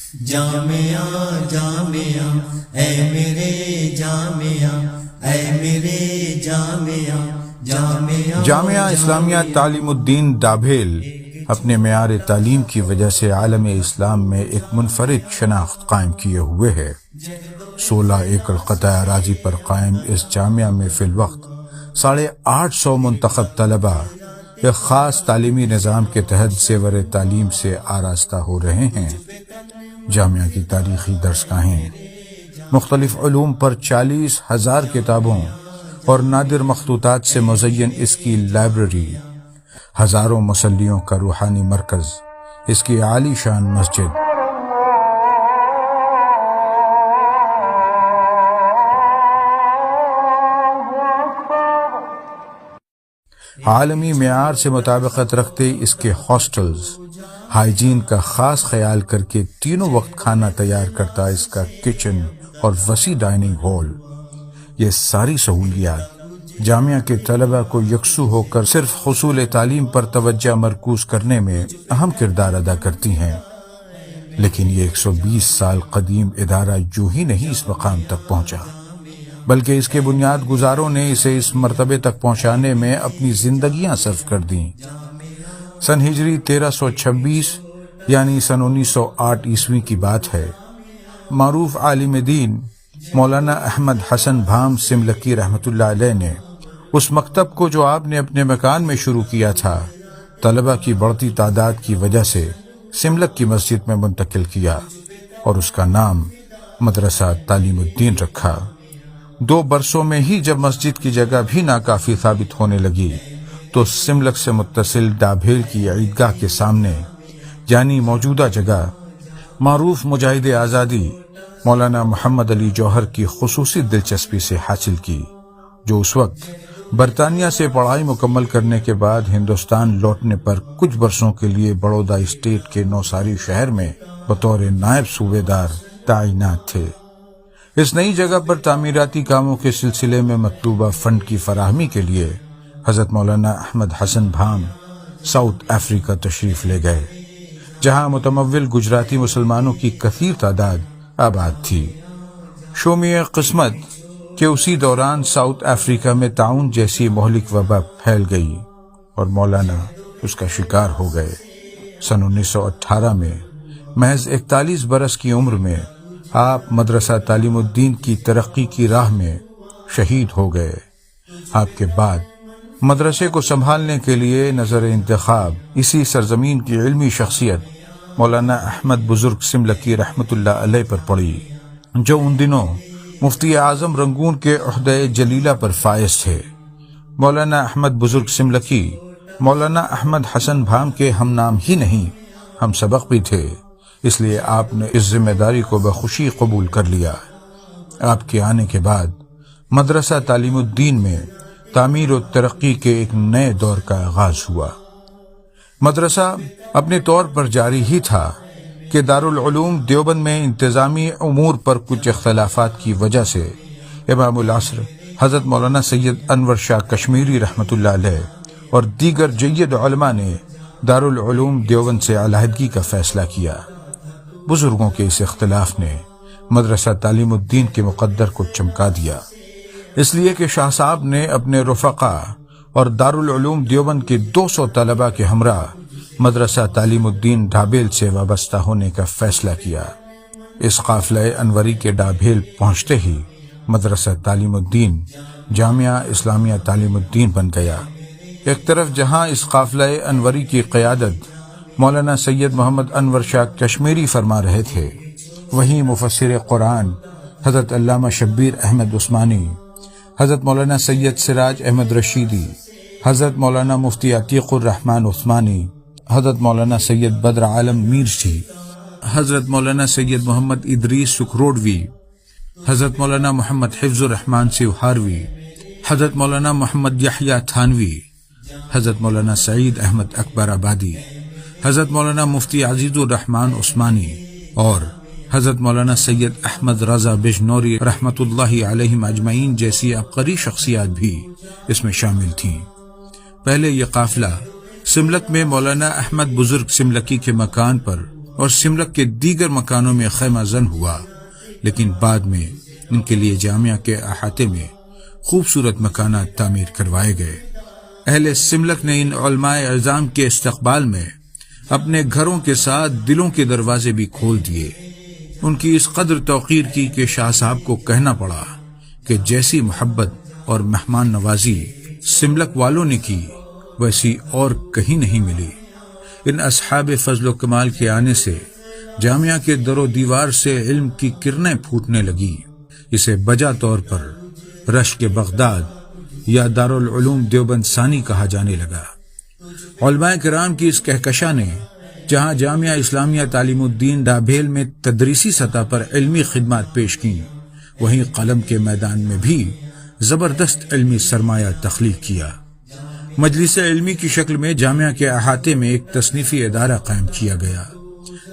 جامعہ جامعہ اے میرے جامعہ، اے میرے جامعہ جامعہ جامعہ اسلامیہ تعلیم الدین ڈابھیل اپنے معیار تعلیم کی وجہ سے عالم اسلام میں ایک منفرد شناخت قائم کیے ہوئے ہے۔ 16 ایکڑ قطع اراضی پر قائم اس جامعہ میں فی الوقت 850 منتخب طلبہ ایک خاص تعلیمی نظام کے تحت زیور تعلیم سے آراستہ ہو رہے ہیں۔ جامعہ کی تاریخی درسگاہیں، مختلف علوم پر 40,000 کتابوں اور نادر مخطوطات سے مزین اس کی لائبریری، ہزاروں مصلیوں کا روحانی مرکز، اس کی عالی شان مسجد، عالمی معیار سے مطابقت رکھتے اس کے ہاسٹلز، ہائیجین کا خاص خیال کر کے تینوں وقت کھانا تیار کرتا اس کا کچن اور وسیع ڈائننگ ہال، یہ ساری سہولیات جامعہ کے طلبہ کو یکسو ہو کر صرف حصول تعلیم پر توجہ مرکوز کرنے میں اہم کردار ادا کرتی ہیں۔ لیکن یہ 120 سال قدیم ادارہ یوں ہی نہیں اس مقام تک پہنچا، بلکہ اس کے بنیاد گزاروں نے اسے اس مرتبے تک پہنچانے میں اپنی زندگیاں صرف کر دیں۔ سن ہجری 1326 یعنی سن 1908 عیسوی کی بات ہے۔ معروف عالم دین مولانا احمد حسن بھام سملکی رحمۃ اللہ علیہ نے اس مکتب کو جو آپ نے اپنے مکان میں شروع کیا تھا، طلبہ کی بڑھتی تعداد کی وجہ سے سملک کی مسجد میں منتقل کیا اور اس کا نام مدرسہ تعلیم الدین رکھا۔ 2 برسوں میں ہی جب مسجد کی جگہ بھی ناکافی ثابت ہونے لگی تو سملک سے متصل ڈابھیل کی عیدگاہ کے سامنے یعنی موجودہ جگہ معروف مجاہد آزادی مولانا محمد علی جوہر کی خصوصی دلچسپی سے حاصل کی، جو اس وقت برطانیہ سے پڑھائی مکمل کرنے کے بعد ہندوستان لوٹنے پر کچھ برسوں کے لیے بڑودہ اسٹیٹ کے نوساری شہر میں بطور نائب صوبے دار تعینات تھے۔ اس نئی جگہ پر تعمیراتی کاموں کے سلسلے میں مطلوبہ فنڈ کی فراہمی کے لیے حضرت مولانا احمد حسن بھام ساؤتھ افریقہ تشریف لے گئے، جہاں متمول گجراتی مسلمانوں کی کثیر تعداد آباد تھی۔ شومی قسمت کہ اسی دوران ساؤتھ افریقہ میں طاعون جیسی مہلک وبا پھیل گئی اور مولانا اس کا شکار ہو گئے۔ سن 1918 میں محض 41 برس کی عمر میں آپ مدرسہ تعلیم الدین کی ترقی کی راہ میں شہید ہو گئے۔ آپ کے بعد مدرسے کو سنبھالنے کے لیے نظر انتخاب اسی سرزمین کی علمی شخصیت مولانا احمد بزرگ سملکی رحمۃ اللہ علیہ پر پڑی، جو ان دنوں مفتی اعظم رنگون کے عہدہ جلیلہ پر فائز تھے۔ مولانا احمد بزرگ سملکی مولانا احمد حسن بھام کے ہم نام ہی نہیں، ہم سبق بھی تھے، اس لیے آپ نے اس ذمہ داری کو بخوشی قبول کر لیا۔ آپ کے آنے کے بعد مدرسہ تعلیم الدین میں تعمیر و ترقی کے ایک نئے دور کا آغاز ہوا۔ مدرسہ اپنے طور پر جاری ہی تھا کہ دارالعلوم دیوبند میں انتظامی امور پر کچھ اختلافات کی وجہ سے امام العصر حضرت مولانا سید انور شاہ کشمیری رحمۃ اللہ علیہ اور دیگر جید علماء نے دارالعلوم دیوبند سے علیحدگی کا فیصلہ کیا۔ بزرگوں کے اس اختلاف نے مدرسہ تعلیم الدین کے مقدر کو چمکا دیا، اس لیے کہ شاہ صاحب نے اپنے رفقا اور دارالعلوم دیوبند کے 200 طلبہ کے ہمراہ مدرسہ تعلیم الدین ڈابھیل سے وابستہ ہونے کا فیصلہ کیا۔ اس قافلہ انوری کے ڈابھیل پہنچتے ہی مدرسہ تعلیم الدین جامعہ اسلامیہ تعلیم الدین بن گیا۔ ایک طرف جہاں اس قافلہ انوری کی قیادت مولانا سید محمد انور شاہ کشمیری فرما رہے تھے، وہیں مفسر قرآن حضرت علامہ شبیر احمد عثمانی، حضرت مولانا سید سراج احمد رشیدی، حضرت مولانا مفتی عتیق الرحمن عثمانی، حضرت مولانا سید بدر عالم میرچی، حضرت مولانا سید محمد ادریس سکھروڈوی، حضرت مولانا محمد حفظ الرحمن سیوہاروی، حضرت مولانا محمد یحییٰ تھانوی، حضرت مولانا سعید احمد اکبر آبادی، حضرت مولانا مفتی عزیز الرحمن عثمانی اور حضرت مولانا سید احمد رضا بجنوری رحمۃ اللہ علیہم اجمعین جیسی عبقری شخصیات بھی اس میں شامل تھیں۔ پہلے یہ قافلہ سملک میں مولانا احمد بزرگ سملکی کے مکان پر اور سملک کے دیگر مکانوں میں خیمہ زن ہوا، لیکن بعد میں ان کے لیے جامعہ کے احاطے میں خوبصورت مکانات تعمیر کروائے گئے۔ اہل سملک نے ان علماء اعظام کے استقبال میں اپنے گھروں کے ساتھ دلوں کے دروازے بھی کھول دیے۔ ان کی اس قدر توقیر کی کہ شاہ صاحب کو کہنا پڑا کہ جیسی محبت اور مہمان نوازی سملک والوں نے کی ویسی اور کہیں نہیں ملی۔ ان اصحاب فضل و کمال کے آنے سے جامعہ کے در و دیوار سے علم کی کرنیں پھوٹنے لگی۔ اسے بجا طور پر رشک بغداد یا دارالعلوم دیوبند ثانی کہا جانے لگا۔ علماء کرام کی اس کہکشاں نے جہاں جامعہ اسلامیہ تعلیم الدین ڈابھیل میں تدریسی سطح پر علمی خدمات پیش کیں، وہیں قلم کے میدان میں بھی زبردست علمی سرمایہ تخلیق کیا۔ مجلس علمی کی شکل میں جامعہ کے احاطے میں ایک تصنیفی ادارہ قائم کیا گیا،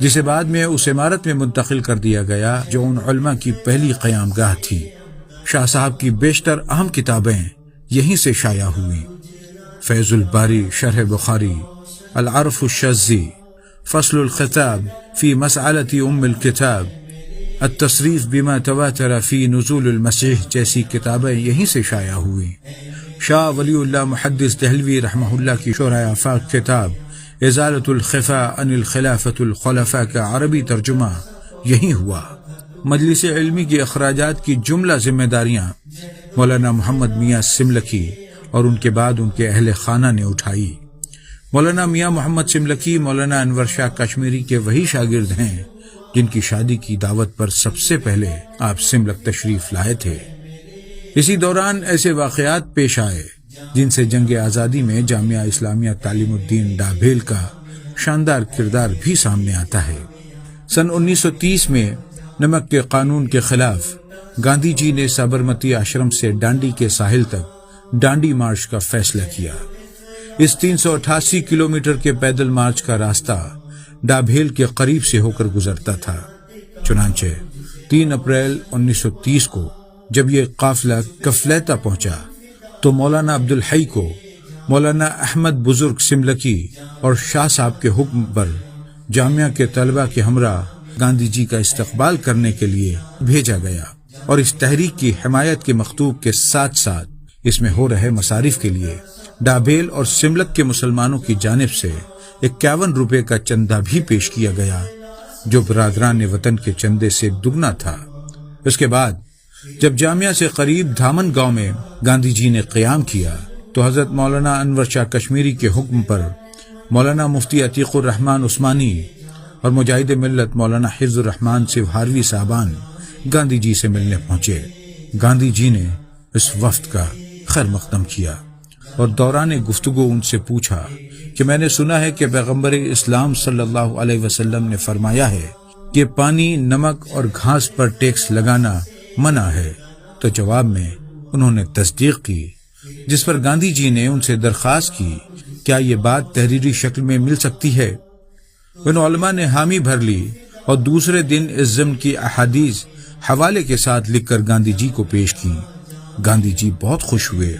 جسے بعد میں اس عمارت میں منتقل کر دیا گیا جو ان علماء کی پہلی قیام گاہ تھی۔ شاہ صاحب کی بیشتر اہم کتابیں یہیں سے شائع ہوئی۔ فیض الباری شرح بخاری، العرف الشاذی، فصل الخطاب فی مسألۃ ام الکتاب، التصریف بما تواتر فی نزول المسیح جیسی کتابیں یہیں سے شائع ہوئی۔ شاہ ولی اللہ محدث دہلوی رحمہ اللہ کی شرح آفاق کتاب ازالۃ الخفاء عن الخلافۃ الخلفاء کا عربی ترجمہ یہی ہوا۔ مجلس علمی کے اخراجات کی جملہ ذمہ داریاں مولانا محمد میاں سملکی اور ان کے بعد ان کے اہل خانہ نے اٹھائی۔ مولانا میاں محمد سملکی مولانا انور شاہ کشمیری کے وہی شاگرد ہیں جن کی شادی کی دعوت پر سب سے پہلے آپ سملک تشریف لائے تھے۔ اسی دوران ایسے واقعات پیش آئے جن سے جنگ آزادی میں جامعہ اسلامیہ تعلیم الدین ڈابھیل کا شاندار کردار بھی سامنے آتا ہے۔ سن 1930 میں نمک کے قانون کے خلاف گاندھی جی نے سابرمتی آشرم سے ڈانڈی کے ساحل تک ڈانڈی مارچ کا فیصلہ کیا۔ اس 388 کلومیٹر کے پیدل مارچ کا راستہ ڈابھیل کے قریب سے ہو کر گزرتا تھا۔ چنانچہ 3 اپریل 1930 کو جب یہ قافلہ کفلیتا پہنچا تو مولانا عبدالحی کو مولانا احمد بزرگ سملکی اور شاہ صاحب کے حکم پر جامعہ کے طلبہ کے ہمراہ گاندھی جی کا استقبال کرنے کے لیے بھیجا گیا، اور اس تحریک کی حمایت کے مکتوب کے ساتھ ساتھ اس میں ہو رہے مصارف کے لیے ڈابھیل اور سملک کے مسلمانوں کی جانب سے 51 روپے کا چندہ بھی پیش کیا گیا، جو برادران وطن کے چندے سے دگنا تھا۔ اس کے بعد جب جامعہ سے قریب دھامن گاؤں میں گاندھی جی نے قیام کیا تو حضرت مولانا انور شاہ کشمیری کے حکم پر مولانا مفتی عتیق الرحمن عثمانی اور مجاہد ملت مولانا حفظ الرحمن سوہاروی صاحبان گاندھی جی سے ملنے پہنچے۔ گاندھی جی نے اس وفد کا خیر مقدم کیا اور دوران گفتگو ان سے پوچھا کہ میں نے سنا ہے کہ پیغمبر اسلام صلی اللہ علیہ وسلم نے فرمایا ہے کہ پانی، نمک اور گھاس پر ٹیکس لگانا منع ہے۔ تو جواب میں انہوں نے تصدیق کی، جس پر گاندھی جی نے ان سے درخواست کی کیا یہ بات تحریری شکل میں مل سکتی ہے۔ ان علماء نے حامی بھر لی اور دوسرے دن اس ضمن کی احادیث حوالے کے ساتھ لکھ کر گاندھی جی کو پیش کی۔ گاندھی جی بہت خوش ہوئے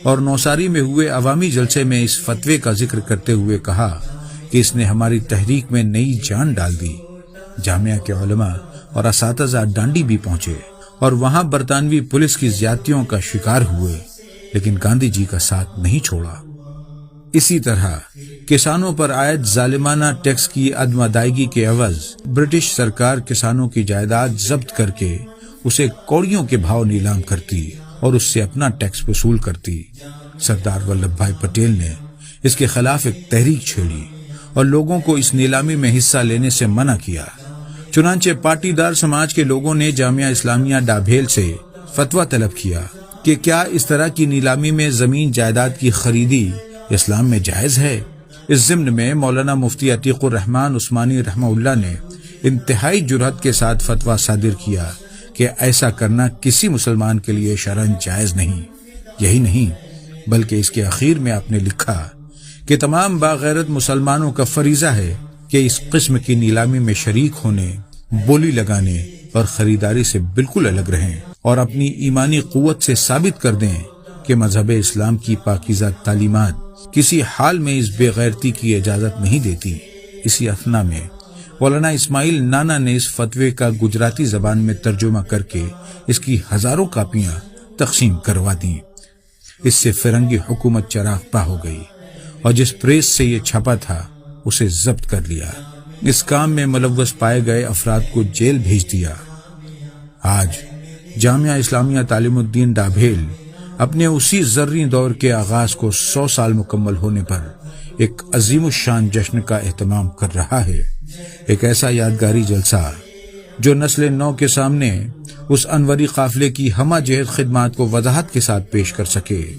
اور نوساری میں ہوئے عوامی جلسے میں اس فتوے کا ذکر کرتے ہوئے کہا کہ اس نے ہماری تحریک میں نئی جان ڈال دی۔ جامعہ کے علماء اور اساتذہ ڈانڈی بھی پہنچے اور وہاں برطانوی پولیس کی زیادتیوں کا شکار ہوئے، لیکن گاندھی جی کا ساتھ نہیں چھوڑا۔ اسی طرح کسانوں پر عائد ظالمانہ ٹیکس کی عدم ادائیگی کے عوض برٹش سرکار کسانوں کی جائیداد ضبط کر کے اسے کوڑیوں کے بھاؤ نیلام کرتی اور اس سے اپنا ٹیکس وصول کرتی۔ سردار ولبھ بھائی پٹیل نے اس کے خلاف ایک تحریک چھیڑی اور لوگوں کو اس نیلامی میں حصہ لینے سے منع کیا۔ چنانچہ پارٹی دار سماج کے لوگوں نے جامعہ اسلامیہ ڈابھیل سے فتویٰ طلب کیا کہ کیا اس طرح کی نیلامی میں زمین جائیداد کی خریدی اسلام میں جائز ہے۔ اس ضمن میں مولانا مفتی عتیق الرحمن عثمانی رحمہ اللہ نے انتہائی جرأت کے ساتھ فتویٰ صادر کیا کہ ایسا کرنا کسی مسلمان کے لیے شرعاً جائز نہیں۔ یہی نہیں بلکہ اس کے اخیر میں آپ نے لکھا کہ تمام باغیرت مسلمانوں کا فریضہ ہے کہ اس قسم کی نیلامی میں شریک ہونے، بولی لگانے اور خریداری سے بالکل الگ رہیں اور اپنی ایمانی قوت سے ثابت کر دیں کہ مذہب اسلام کی پاکیزہ تعلیمات کسی حال میں اس بے غیرتی کی اجازت نہیں دیتی۔ اسی اثنا میں مولانا اسماعیل نانا نے اس فتوے کا گجراتی زبان میں ترجمہ کر کے اس کی ہزاروں کاپیاں تقسیم کروا دیں۔ اس سے فرنگی حکومت چراغ پا ہو گئی اور جس پریس سے یہ چھپا تھا اسے ضبط کر لیا۔ اس کام میں ملوث پائے گئے افراد کو جیل بھیج دیا۔ آج جامعہ اسلامیہ تعلیم الدین ڈابھیل اپنے اسی زرعی دور کے آغاز کو 100 سال مکمل ہونے پر ایک عظیم الشان جشن کا اہتمام کر رہا ہے، ایک ایسا یادگاری جلسہ جو نسل نو کے سامنے اس انوری قافلے کی ہمہ جہت خدمات کو وضاحت کے ساتھ پیش کر سکے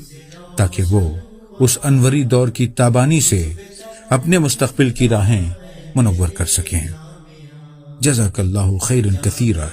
تاکہ وہ اس انوری دور کی تابانی سے اپنے مستقبل کی راہیں منور کر سکیں۔ جزاک اللہ خیرا کثیرا۔